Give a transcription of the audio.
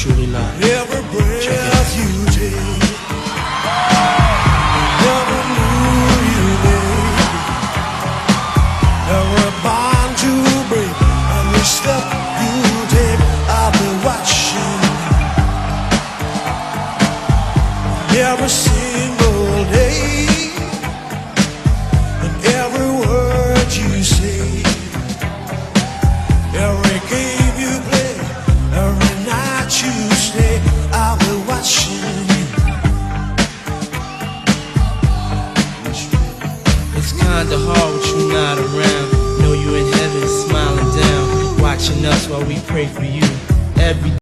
truly love. Every breath you take, never knew you made. Every bond you break, every step you take, I'll be watching. Every single day, and every word you say, every game you play, every night you stay, I'll be watching you. It's kinda hard with you not around. Know you in heaven smiling down, watching us while we pray for you every